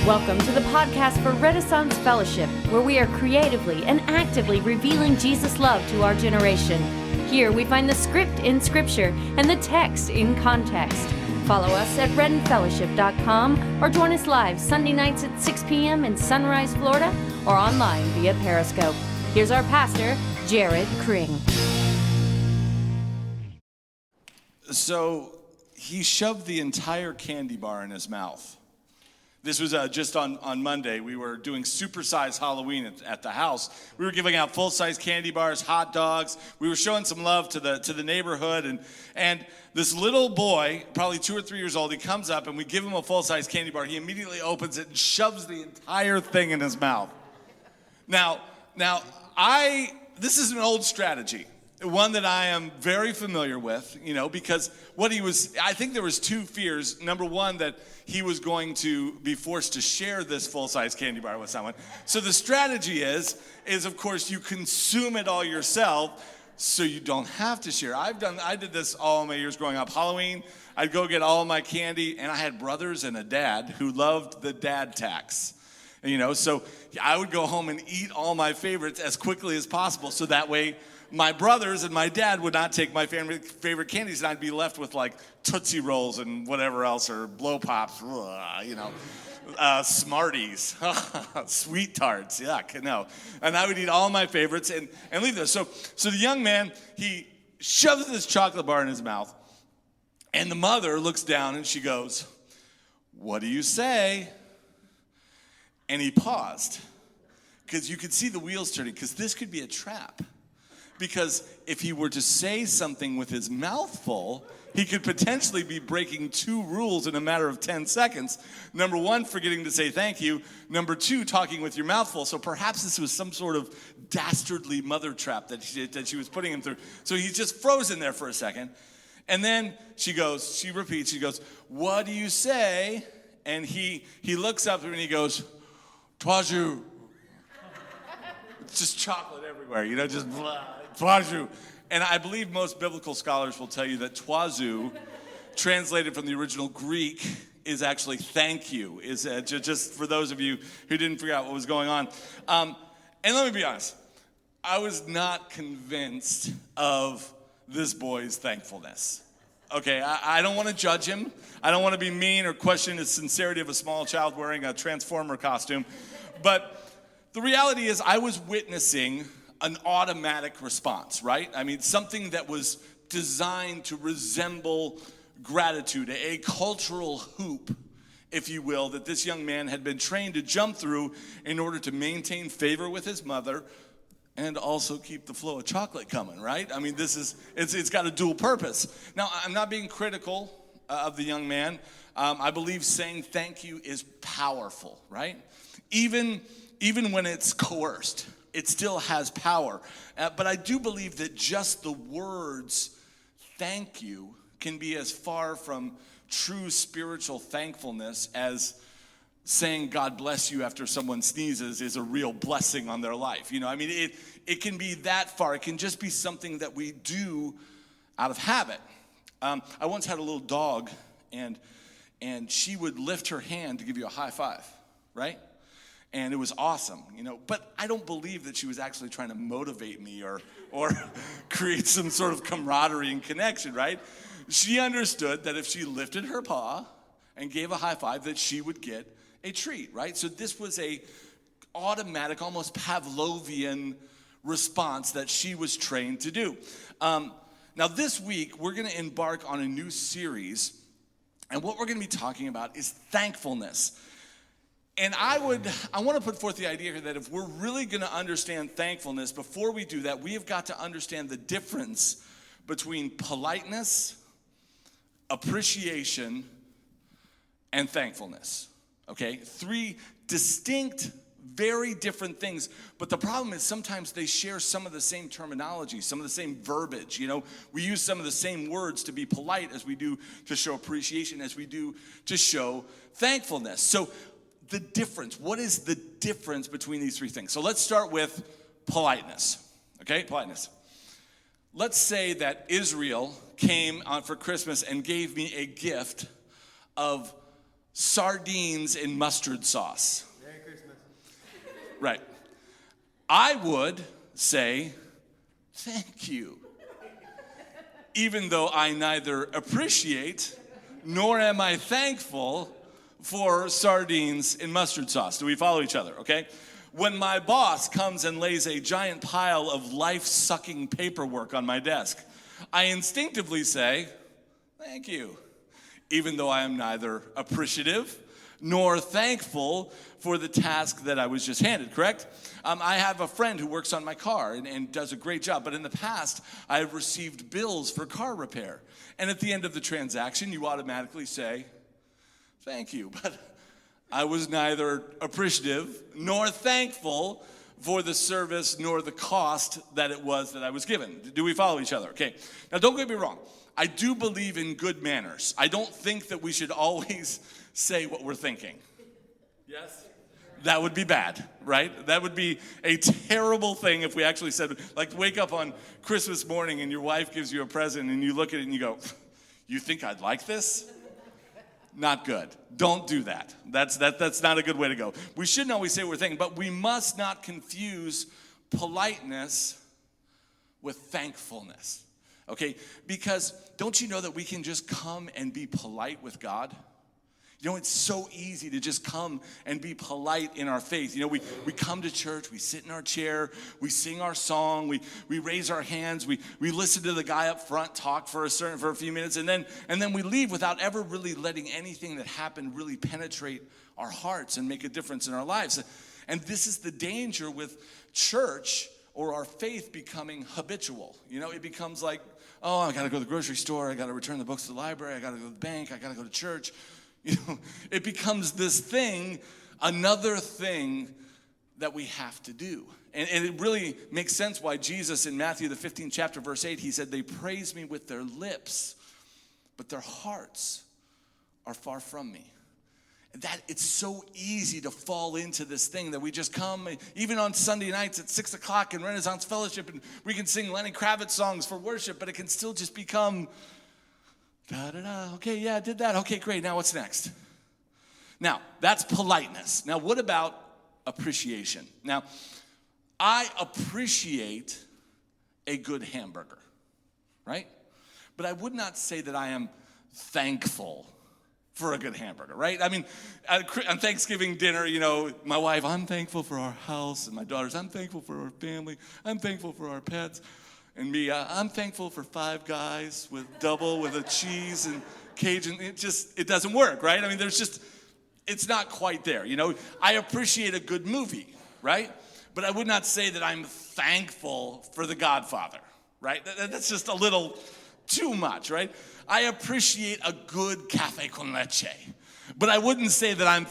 Welcome to the podcast for Renaissance Fellowship, where we are creatively and actively revealing Jesus' love to our generation. Here we find the script in Scripture and the text in context. Follow us at reddenfellowship.com or join us live Sunday nights at 6 p.m. in Sunrise, Florida, or online via Periscope. Here's our pastor, Jared Kring. So he shoved the entire candy bar in his mouth. This was just on Monday. We were doing supersized Halloween at the house. We were giving out full-size candy bars, hot dogs. We were showing some love to the neighborhood. And this little boy, probably 2 or 3 years old, he comes up and we give him a full-size candy bar. He immediately opens it and shoves the entire thing in his mouth. Now, this is an old strategy. One that I am very familiar with, because I think there was 2 fears. Number one, that he was going to be forced to share this full-size candy bar with someone. So the strategy is of course you consume it all yourself so you don't have to share. I did this all my years growing up. Halloween, I'd go get all my candy, and I had brothers and a dad who loved the dad tax. So I would go home and eat all my favorites as quickly as possible so that way my brothers and my dad would not take my favorite candies, and I'd be left with like Tootsie Rolls and whatever else, or Blow Pops, Smarties, Sweet Tarts, yuck, no. And I would eat all my favorites and leave those. So the young man, he shoves this chocolate bar in his mouth, and the mother looks down and she goes, "What do you say?" And he paused, because you could see the wheels turning, because this could be a trap. Because if he were to say something with his mouth full, he could potentially be breaking 2 rules in a matter of 10 seconds. Number 1, forgetting to say thank you. Number 2, talking with your mouth full. So perhaps this was some sort of dastardly mother trap that she was putting him through. So he's just frozen there for a second. And then she repeats, "What do you say?" And he looks up and he goes, "Twazu." It's just chocolate everywhere, just blah. Twazu. And I believe most biblical scholars will tell you that twazu, translated from the original Greek, is actually thank you. Is just for those of you who didn't figure out what was going on. And let me be honest, I was not convinced of this boy's thankfulness. Okay, I don't want to judge him. I don't want to be mean or question the sincerity of a small child wearing a Transformer costume. But the reality is I was witnessing an automatic response, right? I mean, something that was designed to resemble gratitude, a cultural hoop, if you will, that this young man had been trained to jump through in order to maintain favor with his mother and also keep the flow of chocolate coming, right? I mean, it's got a dual purpose. Now, I'm not being critical of the young man. I believe saying thank you is powerful, right? Even when it's coerced, it still has power. But I do believe that just the words thank you can be as far from true spiritual thankfulness as saying God bless you after someone sneezes is a real blessing on their life. It can be that far. It can just be something that we do out of habit. I once had a little dog, and she would lift her hand to give you a high five, right? And it was awesome, But I don't believe that she was actually trying to motivate me or create some sort of camaraderie and connection, right? She understood that if she lifted her paw and gave a high five, that she would get a treat, right? So this was a automatic, almost Pavlovian response that she was trained to do. Now this week, we're going to embark on a new series, and what we're going to be talking about is thankfulness. And I want to put forth the idea here that if we're really going to understand thankfulness, before we do that, we have got to understand the difference between politeness, appreciation, and thankfulness. Okay? 3 distinct, very different things. But the problem is sometimes they share some of the same terminology, some of the same verbiage. We use some of the same words to be polite as we do to show appreciation, as we do to show thankfulness. So the difference. What is the difference between these 3 things? So let's start with politeness. Okay, politeness. Let's say that Israel came on for Christmas and gave me a gift of sardines in mustard sauce. Merry Christmas. Right. I would say, thank you. Even though I neither appreciate nor am I thankful for sardines in mustard sauce. Do we follow each other, okay? When my boss comes and lays a giant pile of life-sucking paperwork on my desk, I instinctively say, thank you, even though I am neither appreciative nor thankful for the task that I was just handed, correct? I have a friend who works on my car and does a great job, but in the past, I have received bills for car repair. And at the end of the transaction, you automatically say, thank you, but I was neither appreciative nor thankful for the service nor the cost that it was that I was given. Do we follow each other? Okay. Now, don't get me wrong. I do believe in good manners. I don't think that we should always say what we're thinking. Yes? That would be bad, right? That would be a terrible thing if we actually said, like, wake up on Christmas morning and your wife gives you a present and you look at it and you go, you think I'd like this? Not good. Don't do that. That's not a good way to go. We shouldn't always say what we're thinking, but we must not confuse politeness with thankfulness. Okay? Because don't you know that we can just come and be polite with God? You know, it's so easy to just come and be polite in our faith. You know, we come to church, we sit in our chair, we sing our song, we raise our hands, we listen to the guy up front talk for a few minutes, and then we leave without ever really letting anything that happened really penetrate our hearts and make a difference in our lives. And this is the danger with church or our faith becoming habitual. You know, it becomes like, oh, I got to go to the grocery store, I got to return the books to the library, I got to go to the bank, I got to go to church. You know, it becomes this thing, another thing that we have to do. And it really makes sense why Jesus in Matthew the 15th chapter, verse 8, he said, they praise me with their lips, but their hearts are far from me. That it's so easy to fall into this thing that we just come, even on Sunday nights at 6 o'clock in Renaissance Fellowship, and we can sing Lenny Kravitz songs for worship, but it can still just become da-da-da. Okay, yeah, I did that. Okay, great. Now what's next? Now, that's politeness. Now, what about appreciation? Now, I appreciate a good hamburger, right? But I would not say that I am thankful for a good hamburger, right? I mean, on Thanksgiving dinner, you know, my wife, I'm thankful for our house, and my daughters, I'm thankful for our family, I'm thankful for our pets. And me, I'm thankful for Five Guys with a cheese and Cajun. It doesn't work, right? I mean, it's not quite there. You know, I appreciate a good movie, right? But I would not say that I'm thankful for The Godfather, right? That's just a little too much, right? I appreciate a good cafe con leche, but I wouldn't say that I'm.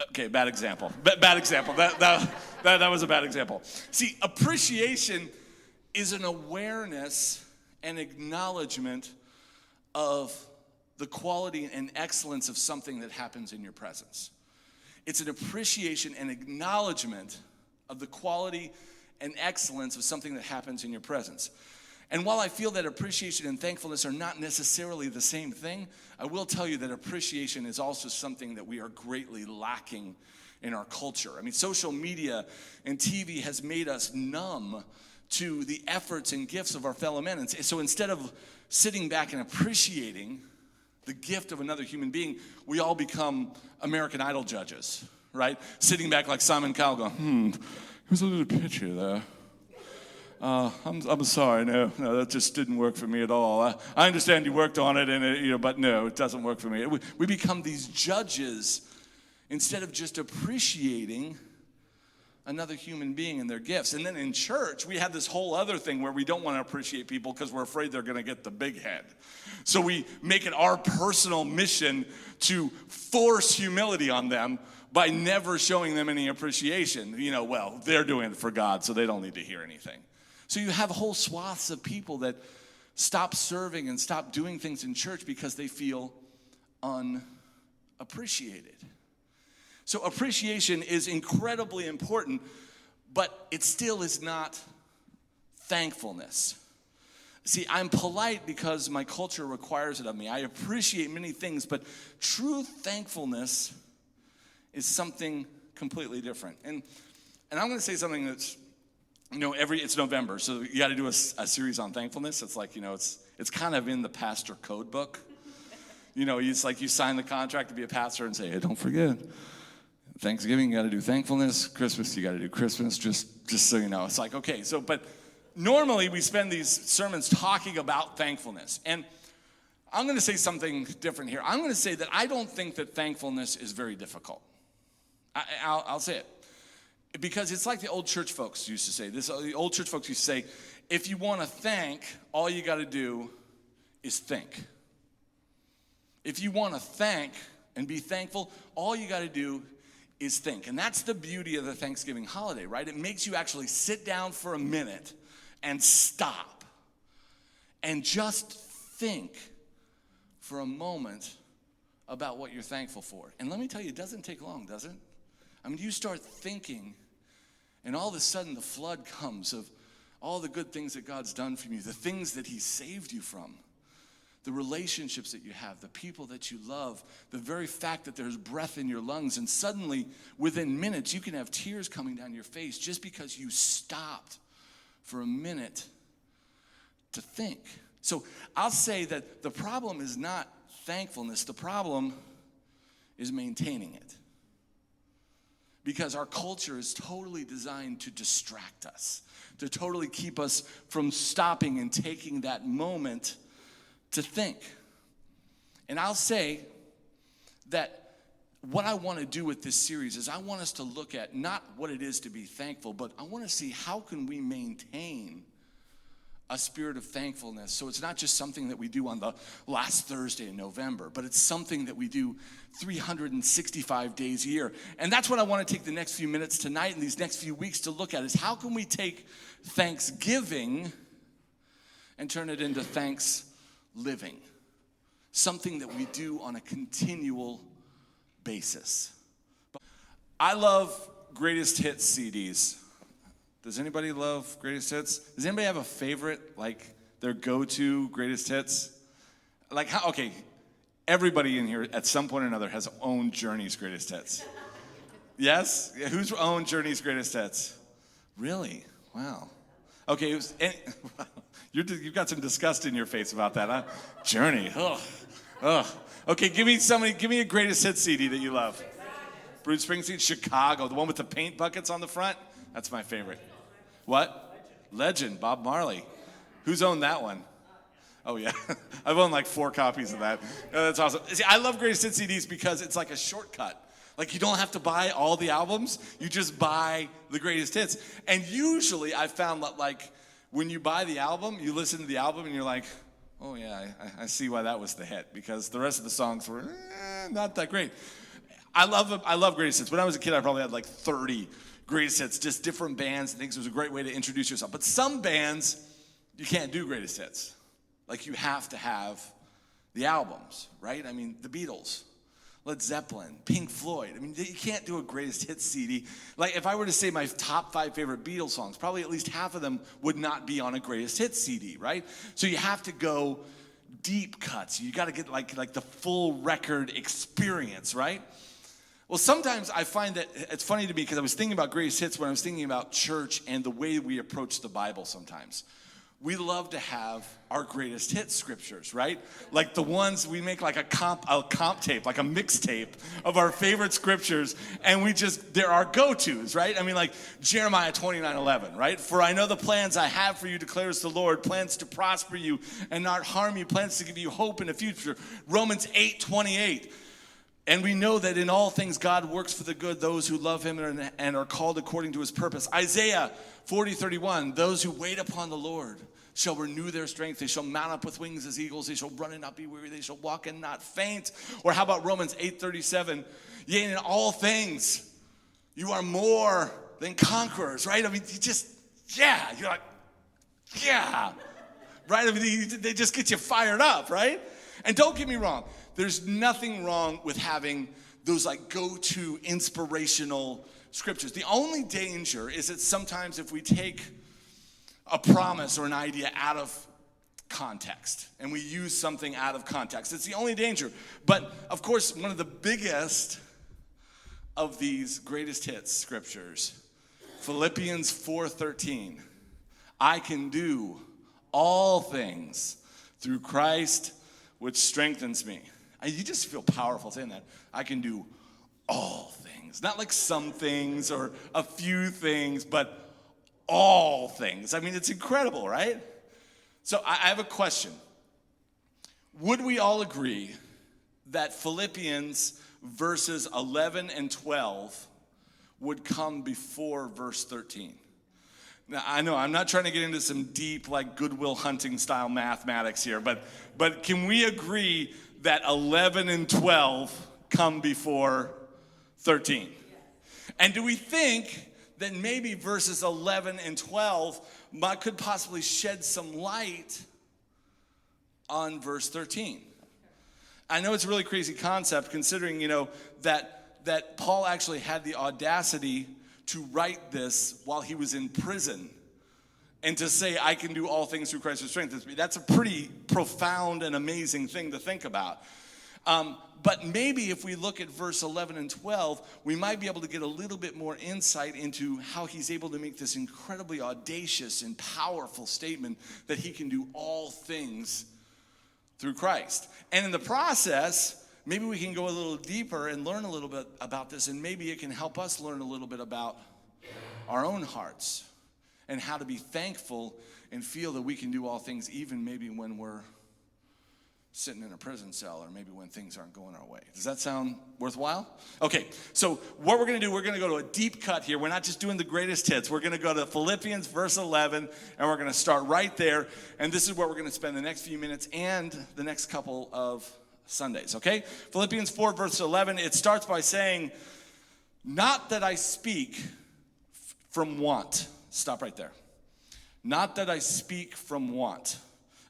Okay, bad example. Bad example. That was a bad example. See, appreciation is an awareness and acknowledgement of the quality and excellence of something that happens in your presence. It's an appreciation and acknowledgement of the quality and excellence of something that happens in your presence. And while I feel that appreciation and thankfulness are not necessarily the same thing, I will tell you that appreciation is also something that we are greatly lacking in our culture. I mean, social media and TV has made us numb to the efforts and gifts of our fellow men. And so instead of sitting back and appreciating the gift of another human being, we all become American Idol judges, right? Sitting back like Simon Cowell going, here's a little picture there. I'm sorry, no, that just didn't work for me at all. I understand you worked on it, and but no, it doesn't work for me. We become these judges instead of just appreciating another human being and their gifts. And then in church, we have this whole other thing where we don't want to appreciate people because we're afraid they're going to get the big head. So we make it our personal mission to force humility on them by never showing them any appreciation. You know, well, they're doing it for God, so they don't need to hear anything. So you have whole swaths of people that stop serving and stop doing things in church because they feel unappreciated. So appreciation is incredibly important, but it still is not thankfulness. See, I'm polite because my culture requires it of me. I appreciate many things, but true thankfulness is something completely different. And I'm going to say something that's, it's November, so you got to do a series on thankfulness. It's like, it's kind of in the pastor code book. It's like you sign the contract to be a pastor and say, hey, don't forget, Thanksgiving, you got to do thankfulness. Christmas, you got to do Christmas, just so you know. It's like, okay, but normally we spend these sermons talking about thankfulness. And I'm going to say something different here. I'm going to say that I don't think that thankfulness is very difficult. I'll say it. Because it's like the old church folks used to say. The old church folks used to say, if you want to thank, all you got to do is think. If you want to thank and be thankful, all you got to do is think. And that's the beauty of the Thanksgiving holiday, right? It makes you actually sit down for a minute and stop and just think for a moment about what you're thankful for. And let me tell you, it doesn't take long, does it? I mean, you start thinking, and all of a sudden the flood comes of all the good things that God's done for you, the things that he saved you from, the relationships that you have, the people that you love, the very fact that there's breath in your lungs, and suddenly, within minutes, you can have tears coming down your face just because you stopped for a minute to think. So I'll say that the problem is not thankfulness, the problem is maintaining it. Because our culture is totally designed to distract us, to totally keep us from stopping and taking that moment to think. And I'll say that what I want to do with this series is I want us to look at not what it is to be thankful, but I want to see how can we maintain a spirit of thankfulness. So it's not just something that we do on the last Thursday in November, but it's something that we do 365 days a year. And that's what I want to take the next few minutes tonight and these next few weeks to look at is how can we take Thanksgiving and turn it into thanks living, something that we do on a continual basis. I love greatest hits CDs. Does anybody love greatest hits? Does anybody have a favorite, like their go-to greatest hits? Like how? Okay, everybody in here at some point or another has owned Journey's greatest hits. Yes? Yeah, who's owned Journey's greatest hits? Really? Wow. Okay, you've got some disgust in your face about that, huh? Journey. Ugh. Okay, give me a greatest hits CD that you love. Bruce Springsteen, Chicago, the one with the paint buckets on the front. That's my favorite. What? Legend, Bob Marley. Who's owned that one? Oh, yeah. I've owned like 4 copies of that. Oh, that's awesome. See, I love greatest hits CDs because it's like a shortcut. Like you don't have to buy all the albums. You just buy the greatest hits. And usually I found that like when you buy the album, you listen to the album and you're like, oh yeah, I see why that was the hit because the rest of the songs were not that great. I love greatest hits. When I was a kid, I probably had like 30 greatest hits, just different bands and things. It was a great way to introduce yourself. But some bands, you can't do greatest hits. Like you have to have the albums, right? I mean, the Beatles, Led Zeppelin, Pink Floyd. I mean, you can't do a greatest hits CD. Like if I were to say my top 5 favorite Beatles songs, probably at least half of them would not be on a greatest hits CD, right? So you have to go deep cuts. You got to get like the full record experience, right? Well, sometimes I find that it's funny to me because I was thinking about greatest hits when I was thinking about church and the way we approach the Bible sometimes. We love to have our greatest hit scriptures, right? Like the ones we make like a comp tape, like a mixtape of our favorite scriptures, and they're our go-tos, right? I mean, like Jeremiah 29:11, right? For I know the plans I have for you, declares the Lord, plans to prosper you and not harm you, plans to give you hope in the future. Romans 8:28. And we know that in all things God works for the good, those who love him and are called according to his purpose. Isaiah 40:31, those who wait upon the Lord shall renew their strength. They shall mount up with wings as eagles. They shall run and not be weary. They shall walk and not faint. Or how about Romans 8:37, yea, in all things you are more than conquerors, right? I mean, you're like, yeah, right? I mean, they just get you fired up, right? And don't get me wrong. There's nothing wrong with having those like go-to inspirational scriptures. The only danger is that sometimes if we take a promise or an idea out of context, and we use something out of context. It's the only danger. But of course, one of the biggest of these greatest hits scriptures, Philippians 4:13, I can do all things through Christ which strengthens me. You just feel powerful saying that. I can do all things. Not like some things or a few things, but all things. I mean, it's incredible, right? So I have a question. Would we all agree that Philippians verses 11 and 12 would come before verse 13? Now, I know I'm not trying to get into some deep, like Goodwill Hunting style mathematics here, but can we agree that 11 and 12 come before 13? And do we think that maybe verses 11 and 12 could possibly shed some light on verse 13? I know it's a really crazy concept considering, that Paul actually had the audacity to write this while he was in prison and to say, I can do all things through Christ who strengthens me. That's a pretty profound and amazing thing to think about. But maybe if we look at verse 11 and 12, we might be able to get a little bit more insight into how he's able to make this incredibly audacious and powerful statement that he can do all things through Christ. And in the process, maybe we can go a little deeper and learn a little bit about this, and maybe it can help us learn a little bit about our own hearts and how to be thankful and feel that we can do all things, even maybe when we're sitting in a prison cell or maybe when things aren't going our way. Does that sound worthwhile? Okay, so what we're going to do, we're going to go to a deep cut here. We're not just doing the greatest hits. We're going to go to Philippians verse 11, and we're going to start right there. And this is where we're going to spend the next few minutes and the next couple of Sundays, okay? Philippians 4 verse 11, it starts by saying, not that I speak from want. Stop right there. Not that I speak from want.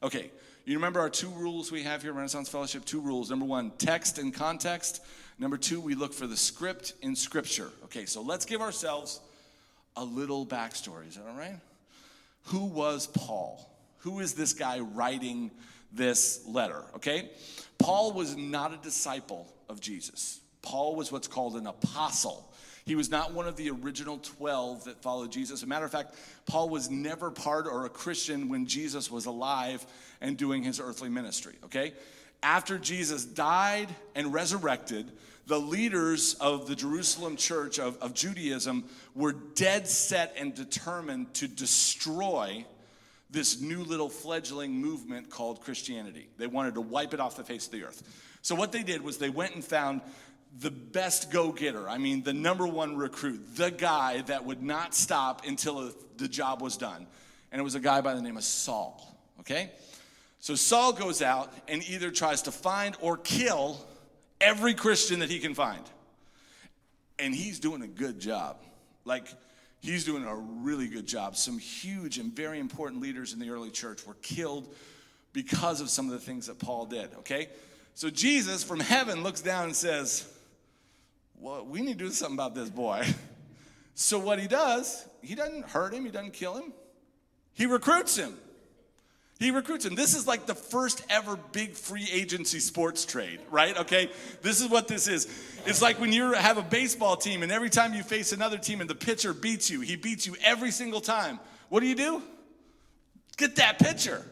Okay, you remember our two rules we have here at Renaissance Fellowship? Two rules. Number one, text and context. Number two, we look for the script in Scripture. Okay, so let's give ourselves a little backstory. Is that all right? Who was Paul? Who is this guy writing this letter? Okay? Paul was not a disciple of Jesus. Paul was what's called an apostle. He was not one of the original 12 that followed Jesus. As a matter of fact, Paul was never part or a Christian when Jesus was alive and doing his earthly ministry, okay? After Jesus died and resurrected, the leaders of the Jerusalem church of Judaism were dead set and determined to destroy this new little fledgling movement called Christianity. They wanted to wipe it off the face of the earth. So what they did was they went and found the best go-getter, the number one recruit, the guy that would not stop until the job was done. And it was a guy by the name of Saul, okay? So Saul goes out and either tries to find or kill every Christian that he can find. And he's doing a good job. He's doing a really good job. Some huge and very important leaders in the early church were killed because of some of the things that Paul did, okay? So Jesus from heaven looks down and says, well, we need to do something about this boy. So what he does, he doesn't hurt him, he doesn't kill him. He recruits him. This is like the first ever big free agency sports trade, right? Okay, this is what this is. It's like when you have a baseball team and every time you face another team and the pitcher beats you, he beats you every single time. What do? Get that pitcher.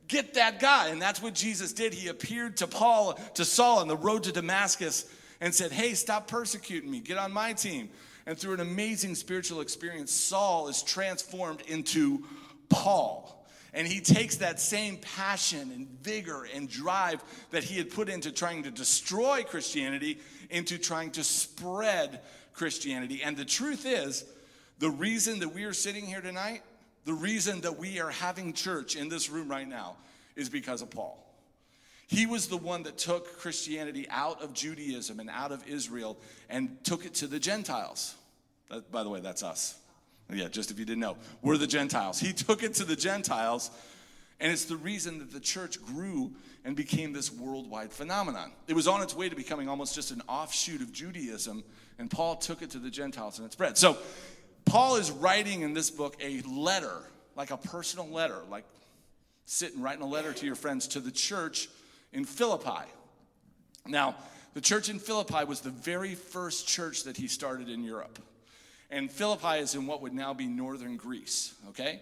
Get that guy. And that's what Jesus did. He appeared to Saul on the road to Damascus and said, hey, stop persecuting me. Get on my team. And through an amazing spiritual experience, Saul is transformed into Paul. And he takes that same passion and vigor and drive that he had put into trying to destroy Christianity into trying to spread Christianity. And the truth is, the reason that we are sitting here tonight, the reason that we are having church in this room right now is because of Paul. He was the one that took Christianity out of Judaism and out of Israel and took it to the Gentiles. By the way, that's us. Yeah, just if you didn't know. We're the Gentiles. He took it to the Gentiles, and it's the reason that the church grew and became this worldwide phenomenon. It was on its way to becoming almost just an offshoot of Judaism, and Paul took it to the Gentiles, and it spread. So Paul is writing in this book a letter, like a personal letter, like sitting writing a letter to your friends to the church in Philippi. Now, the church in Philippi was the very first church that he started in Europe. And Philippi is in what would now be northern Greece, okay?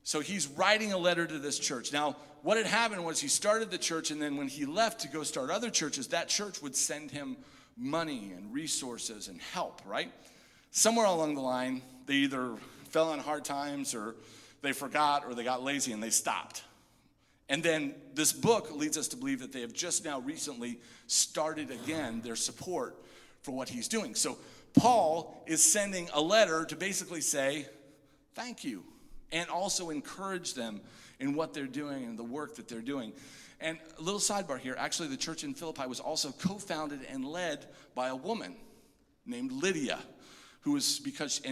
So he's writing a letter to this church. Now, what had happened was he started the church, and then when he left to go start other churches, that church would send him money and resources and help, right? Somewhere along the line, they either fell on hard times or they forgot or they got lazy and they stopped. And then this book leads us to believe that they have just now recently started again their support for what he's doing. So Paul is sending a letter to basically say thank you and also encourage them in what they're doing and the work that they're doing. And a little sidebar here, actually the church in Philippi was also co-founded and led by a woman named Lydia,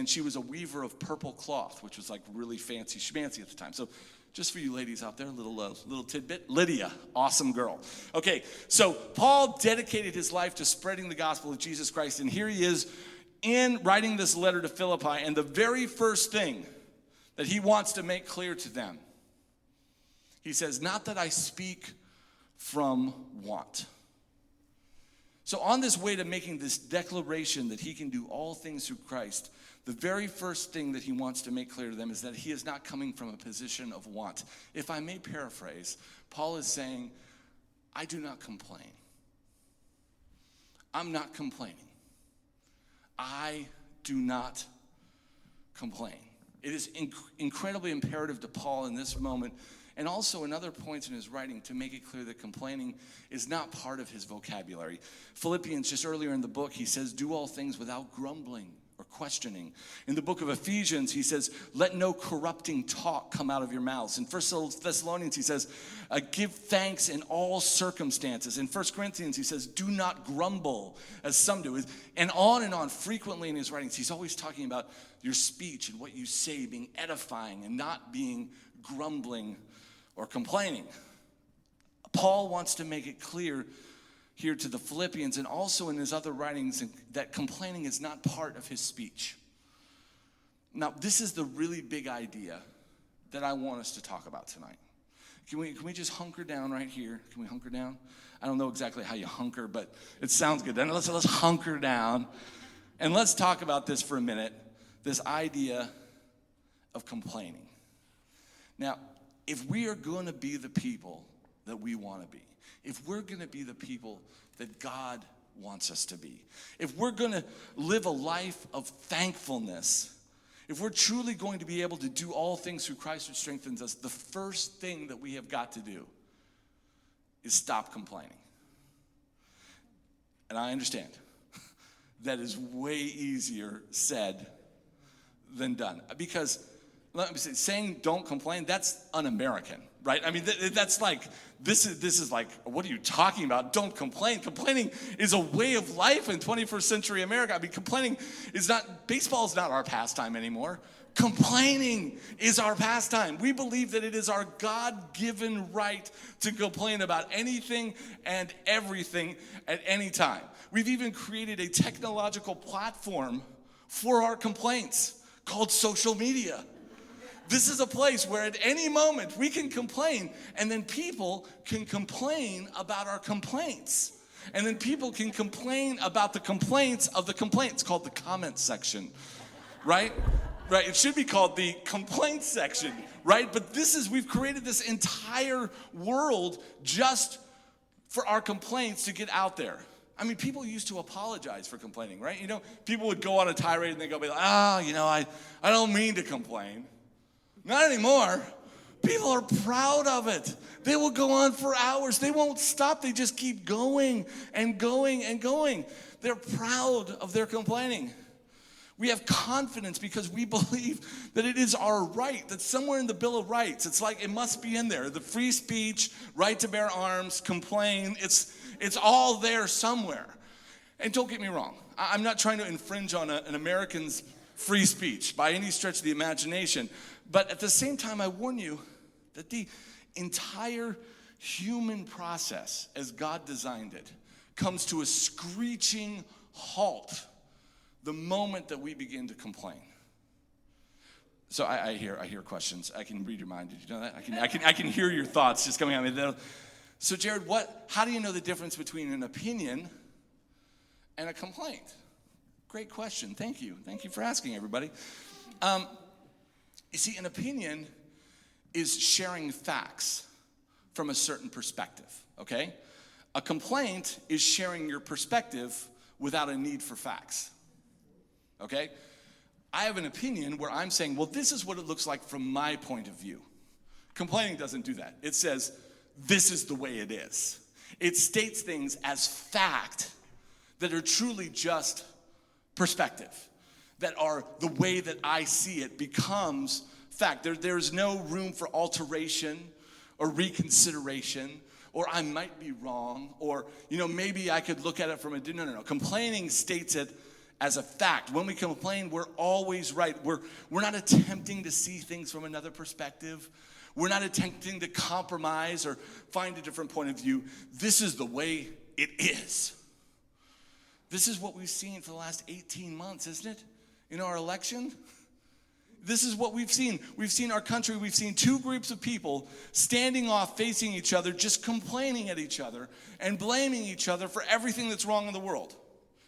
she was a weaver of purple cloth, which was like really fancy schmancy at the time. So just for you ladies out there, a little tidbit. Lydia, awesome girl. Okay, so Paul dedicated his life to spreading the gospel of Jesus Christ, and here he is in writing this letter to Philippi, and the very first thing that he wants to make clear to them, he says, not that I speak from want. So on this way to making this declaration that he can do all things through Christ, the very first thing that he wants to make clear to them is that he is not coming from a position of want. If I may paraphrase, Paul is saying, I do not complain. I'm not complaining. I do not complain. It is incredibly imperative to Paul in this moment, and also in other points in his writing, to make it clear that complaining is not part of his vocabulary. Philippians, just earlier in the book, he says, do all things without grumbling or questioning. In the book of Ephesians, he says, let no corrupting talk come out of your mouths. In 1 Thessalonians, he says, give thanks in all circumstances. In 1 Corinthians, he says, do not grumble, as some do. And on, frequently in his writings, he's always talking about your speech and what you say being edifying and not being grumbling or complaining. Paul wants to make it clear here to the Philippians and also in his other writings that complaining is not part of his speech. Now, this is the really big idea that I want us to talk about tonight. Can we just hunker down right here? Can we hunker down? I don't know exactly how you hunker, but it sounds good. Then let's hunker down and let's talk about this for a minute, this idea of complaining. Now, if we are going to be the people that we want to be, if we're going to be the people that God wants us to be, if we're going to live a life of thankfulness, if we're truly going to be able to do all things through Christ who strengthens us, the first thing that we have got to do is stop complaining. And I understand that is way easier said than done, because let me say, saying don't complain, that's un-American, right? I mean, that's like, this is like, what are you talking about? Don't complain. Complaining is a way of life in 21st century America. I mean, baseball is not our pastime anymore. Complaining is our pastime. We believe that it is our God-given right to complain about anything and everything at any time. We've even created a technological platform for our complaints called social media. This is a place where at any moment we can complain, and then people can complain about our complaints. And then people can complain about the complaints of the complaints, called the comment section, right? Right, it should be called the complaint section, right? But we've created this entire world just for our complaints to get out there. I mean, people used to apologize for complaining, right? You know, people would go on a tirade and they go, I don't mean to complain. Not anymore. People are proud of it. They will go on for hours. They won't stop. They just keep going and going and going. They're proud of their complaining. We have confidence because we believe that it is our right, that somewhere in the Bill of Rights, it's like it must be in there. The free speech, right to bear arms, complain, it's all there somewhere. And don't get me wrong. I'm not trying to infringe on an American's free speech by any stretch of the imagination. But at the same time, I warn you that the entire human process, as God designed it, comes to a screeching halt the moment that we begin to complain. So I hear questions. I can read your mind. Did you know that? I can hear your thoughts just coming out. So Jared, how do you know the difference between an opinion and a complaint? Great question. Thank you. Thank you for asking, everybody. You see, an opinion is sharing facts from a certain perspective, okay? A complaint is sharing your perspective without a need for facts, okay? I have an opinion where I'm saying, well, this is what it looks like from my point of view. Complaining doesn't do that. It says, this is the way it is. It states things as fact that are truly just perspective, that are the way that I see it becomes fact. There's no room for alteration or reconsideration, or I might be wrong, or, maybe I could look at it from a, no. Complaining states it as a fact. When we complain, we're always right. We're not attempting to see things from another perspective. We're not attempting to compromise or find a different point of view. This is the way it is. This is what we've seen for the last 18 months, isn't it? In our election, this is what we've seen. We've seen our country, we've seen two groups of people standing off, facing each other, just complaining at each other and blaming each other for everything that's wrong in the world.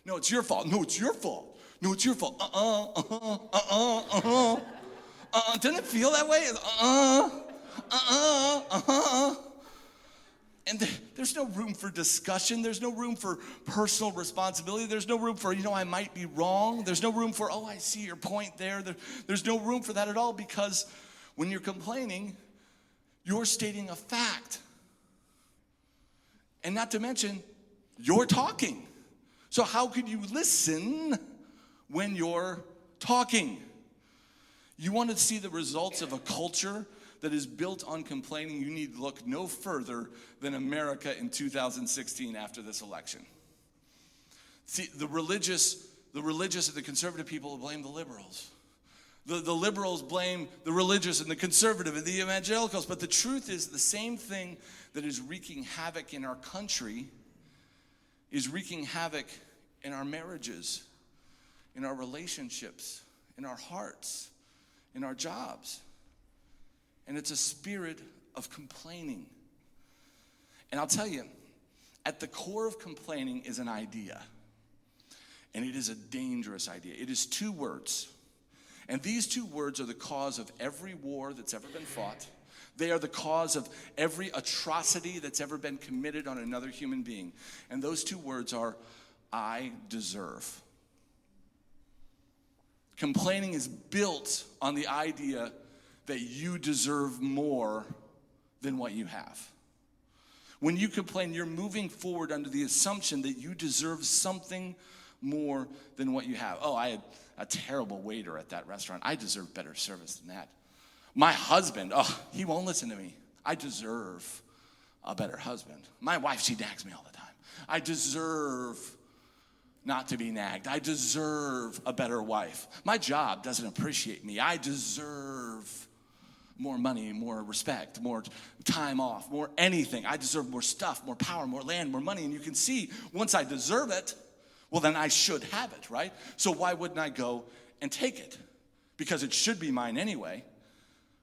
No, it's your fault. No, it's your fault. No, it's your fault. Doesn't it feel that way? And there's no room for discussion. There's no room for personal responsibility. There's no room for, I might be wrong. There's no room for, I see your point there. There's no room for that at all, because when you're complaining, you're stating a fact. And not to mention, you're talking. So how could you listen when you're talking? You want to see the results of a culture that is built on complaining, you need to look no further than America in 2016 after this election. See, the religious and the conservative people blame the liberals. The liberals blame the religious and the conservative and the evangelicals. But the truth is, the same thing that is wreaking havoc in our country is wreaking havoc in our marriages, in our relationships, in our hearts, in our jobs. And it's a spirit of complaining. And I'll tell you, at the core of complaining is an idea. And it is a dangerous idea. It is two words. And these two words are the cause of every war that's ever been fought. They are the cause of every atrocity that's ever been committed on another human being. And those two words are, I deserve. Complaining is built on the idea that you deserve more than what you have. When you complain, you're moving forward under the assumption that you deserve something more than what you have. Oh, I had a terrible waiter at that restaurant. I deserve better service than that. My husband, he won't listen to me. I deserve a better husband. My wife, she nags me all the time. I deserve not to be nagged. I deserve a better wife. My job doesn't appreciate me. I deserve more money, more respect, more time off, more anything. I deserve more stuff, more power, more land, more money. And you can see, once I deserve it, well, then I should have it, right? So why wouldn't I go and take it? Because it should be mine anyway.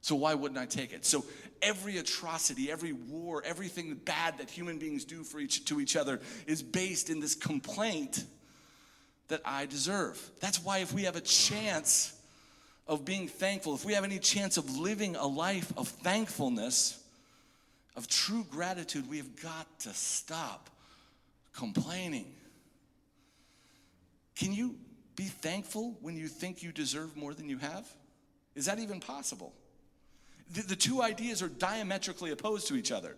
So why wouldn't I take it? So every atrocity, every war, everything bad that human beings do to each other is based in this complaint that I deserve. That's why if we have a chance of being thankful, if we have any chance of living a life of thankfulness, of true gratitude, we have got to stop complaining. Can you be thankful when you think you deserve more than you have? Is that even possible? The two ideas are diametrically opposed to each other.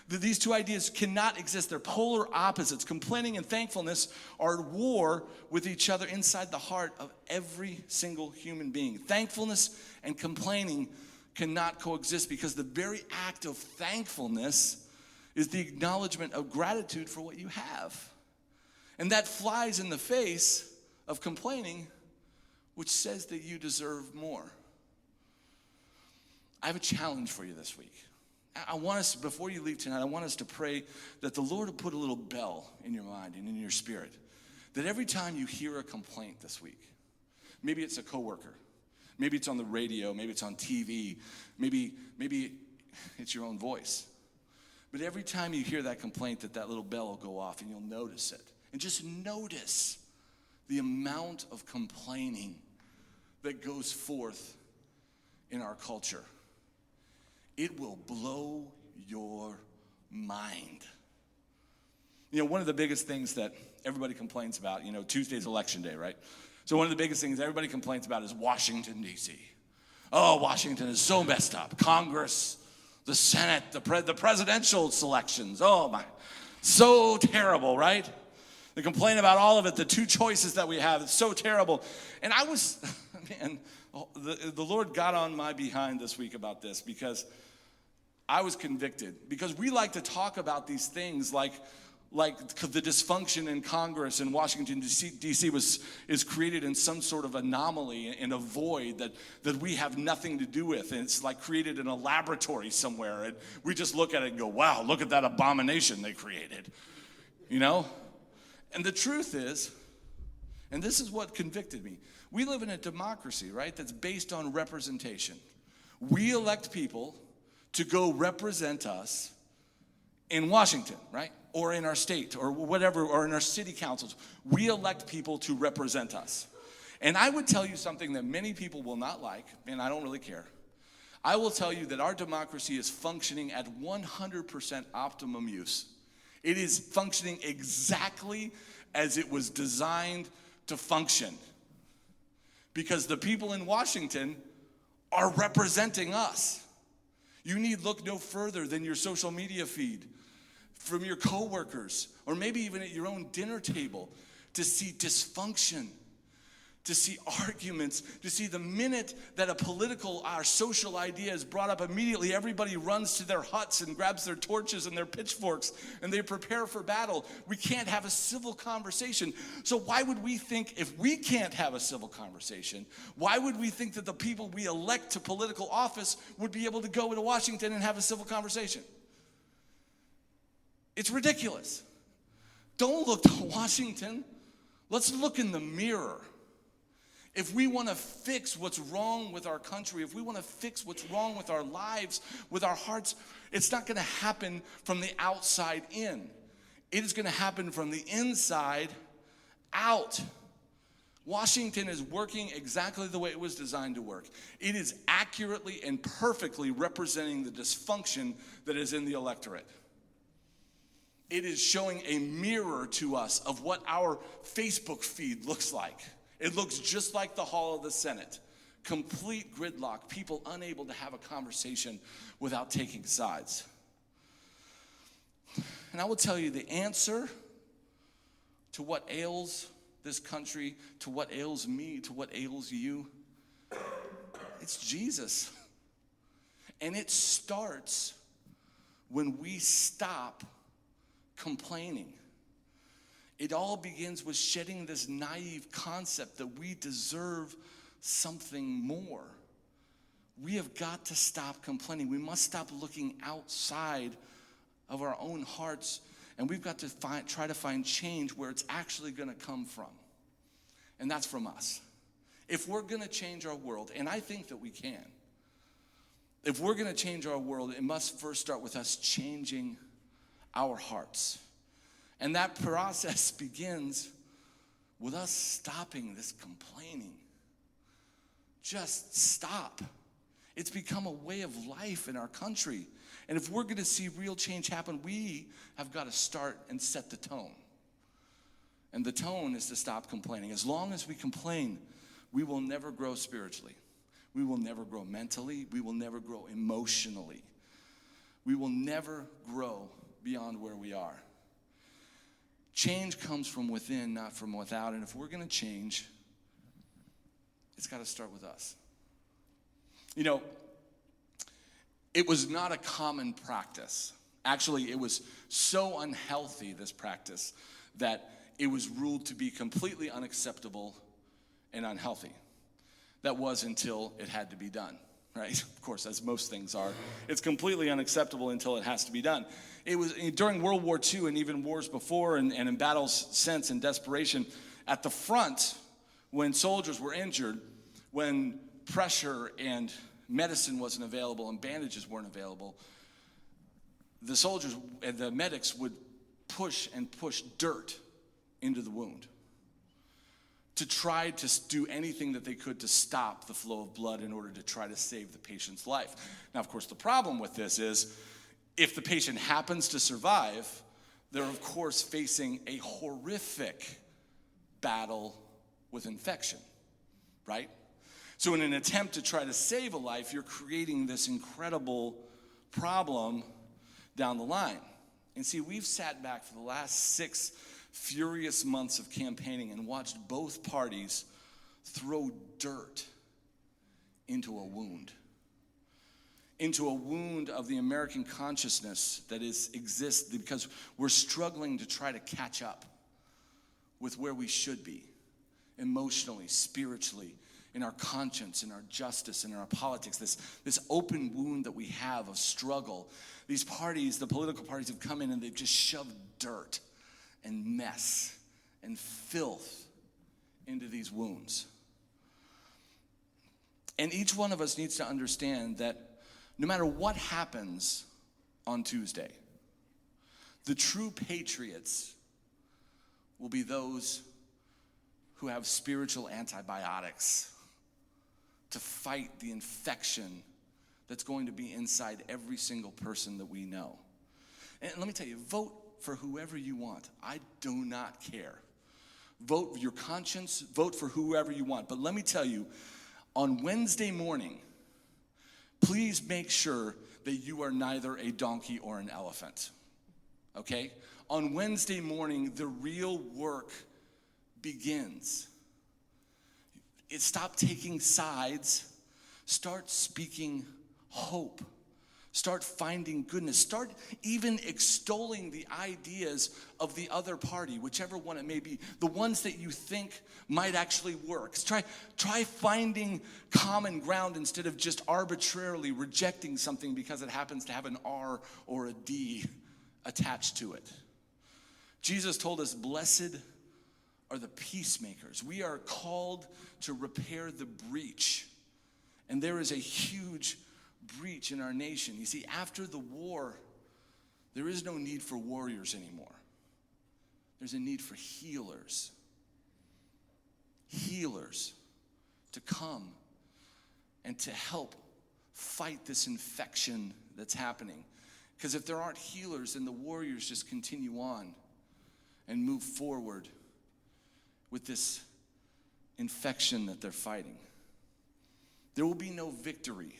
These two ideas cannot exist. They're polar opposites. Complaining and thankfulness are at war with each other inside the heart of every single human being. Thankfulness and complaining cannot coexist, because the very act of thankfulness is the acknowledgement of gratitude for what you have. And that flies in the face of complaining, which says that you deserve more. I have a challenge for you this week. I want us, before you leave tonight, I want us to pray that the Lord will put a little bell in your mind and in your spirit. That every time you hear a complaint this week, maybe it's a coworker, Maybe it's on the radio, maybe it's on TV, maybe it's your own voice. But every time you hear that complaint, that little bell will go off and you'll notice it. And just notice the amount of complaining that goes forth in our culture. It will blow your mind. One of the biggest things that everybody complains about, Tuesday's election day, right? So one of the biggest things everybody complains about is Washington, D.C. Oh, Washington is so messed up. Congress, the Senate, the presidential selections. Oh, my. So terrible, right? They complain about all of it, the two choices that we have. It's so terrible. And the Lord got on my behind this week about this because I was convicted. Because we like to talk about these things like the dysfunction in Congress in Washington, D.C. is created in some sort of anomaly in a void that we have nothing to do with. And it's like created in a laboratory somewhere. And we just look at it and go, wow, look at that abomination they created. And the truth is, and this is what convicted me, we live in a democracy, right, that's based on representation. We elect people to go represent us in Washington, right? Or in our state, or whatever, or in our city councils. We elect people to represent us. And I would tell you something that many people will not like, and I don't really care. I will tell you that our democracy is functioning at 100% optimum use. It is functioning exactly as it was designed to function. Because the people in Washington are representing us. You need look no further than your social media feed, from your coworkers, or maybe even at your own dinner table, to see dysfunction, to see arguments, to see the minute that a political or social idea is brought up, immediately everybody runs to their huts and grabs their torches and their pitchforks and they prepare for battle. We can't have a civil conversation. So why would we think, if we can't have a civil conversation, why would we think that the people we elect to political office would be able to go to Washington and have a civil conversation? It's ridiculous. Don't look to Washington. Let's look in the mirror. If we want to fix what's wrong with our country, if we want to fix what's wrong with our lives, with our hearts, it's not going to happen from the outside in. It is going to happen from the inside out. Washington is working exactly the way it was designed to work. It is accurately and perfectly representing the dysfunction that is in the electorate. It is showing a mirror to us of what our Facebook feed looks like. It looks just like the hall of the Senate. Complete gridlock, people unable to have a conversation without taking sides. And I will tell you the answer to what ails this country, to what ails me, to what ails you, it's Jesus. And it starts when we stop complaining. It all begins with shedding this naive concept that we deserve something more. We have got to stop complaining. We must stop looking outside of our own hearts, and we've got to try to find change where it's actually going to come from. And that's from us. If we're going to change our world, and I think that we can, if we're going to change our world, it must first start with us changing our hearts. And that process begins with us stopping this complaining. Just stop. It's become a way of life in our country. And if we're going to see real change happen, we have got to start and set the tone. And the tone is to stop complaining. As long as we complain, we will never grow spiritually. We will never grow mentally. We will never grow emotionally. We will never grow beyond where we are. Change comes from within, not from without. And if we're going to change, it's got to start with us. You know, it was not a common practice. Actually, it was so unhealthy, this practice, that it was ruled to be completely unacceptable and unhealthy. That was until it had to be done, right? Of course, as most things are. It's completely unacceptable until it has to be done. It was during World War II and even wars before and in battles since in desperation, at the front, when soldiers were injured, when pressure and medicine wasn't available and bandages weren't available, the soldiers and the medics would push dirt into the wound to try to do anything that they could to stop the flow of blood in order to try to save the patient's life. Now, of course, the problem with this is if the patient happens to survive, they're, of course, facing a horrific battle with infection, right? So in an attempt to try to save a life, you're creating this incredible problem down the line. And see, we've sat back for the last 6 furious months of campaigning and watched both parties throw dirt into a wound of the American consciousness that exists because we're struggling to try to catch up with where we should be emotionally, spiritually, in our conscience, in our justice, in our politics, this open wound that we have of struggle. These parties, the political parties, have come in and they've just shoved dirt and mess and filth into these wounds. And each one of us needs to understand that no matter what happens on Tuesday, the true patriots will be those who have spiritual antibiotics to fight the infection that's going to be inside every single person that we know. And let me tell you, vote for whoever you want. I do not care. Vote your conscience, vote for whoever you want. But let me tell you, on Wednesday morning, please make sure that you are neither a donkey or an elephant, okay? On Wednesday morning, the real work begins. Stop taking sides. Start speaking hope. Start finding goodness. Start even extolling the ideas of the other party, whichever one it may be, the ones that you think might actually work. Try finding common ground instead of just arbitrarily rejecting something because it happens to have an R or a D attached to it. Jesus told us, blessed are the peacemakers. We are called to repair the breach. And there is a huge breach in our nation. You see, after the war, there is no need for warriors anymore. There's a need for healers. Healers to come and to help fight this infection that's happening. Because if there aren't healers, then the warriors just continue on and move forward with this infection that they're fighting. There will be no victory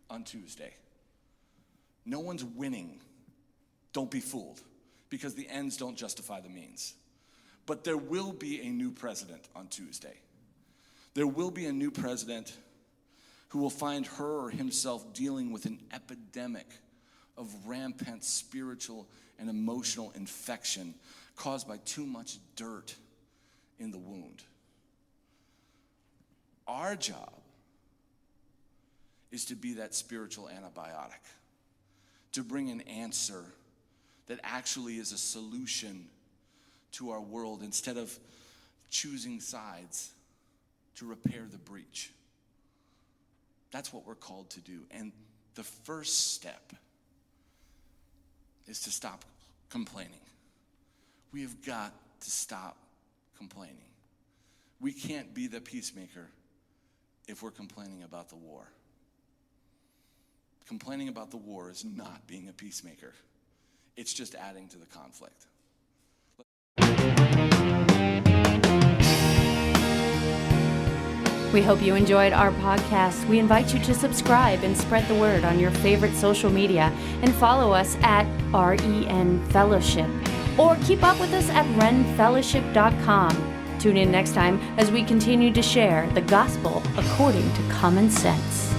on Tuesday. No one's winning. Don't be fooled, because the ends don't justify the means. But there will be a new president on Tuesday. There will be a new president who will find her or himself dealing with an epidemic of rampant spiritual and emotional infection caused by too much dirt in the wound. Our job is to be that spiritual antibiotic, to bring an answer that actually is a solution to our world instead of choosing sides to repair the breach. That's what we're called to do. And the first step is to stop complaining. We have got to stop complaining. We can't be the peacemaker if we're complaining about the war. Complaining about the war is not being a peacemaker. It's just adding to the conflict. We hope you enjoyed our podcast. We invite you to subscribe and spread the word on your favorite social media and follow us at REN Fellowship or keep up with us at renfellowship.com. Tune in next time as we continue to share the gospel according to common sense.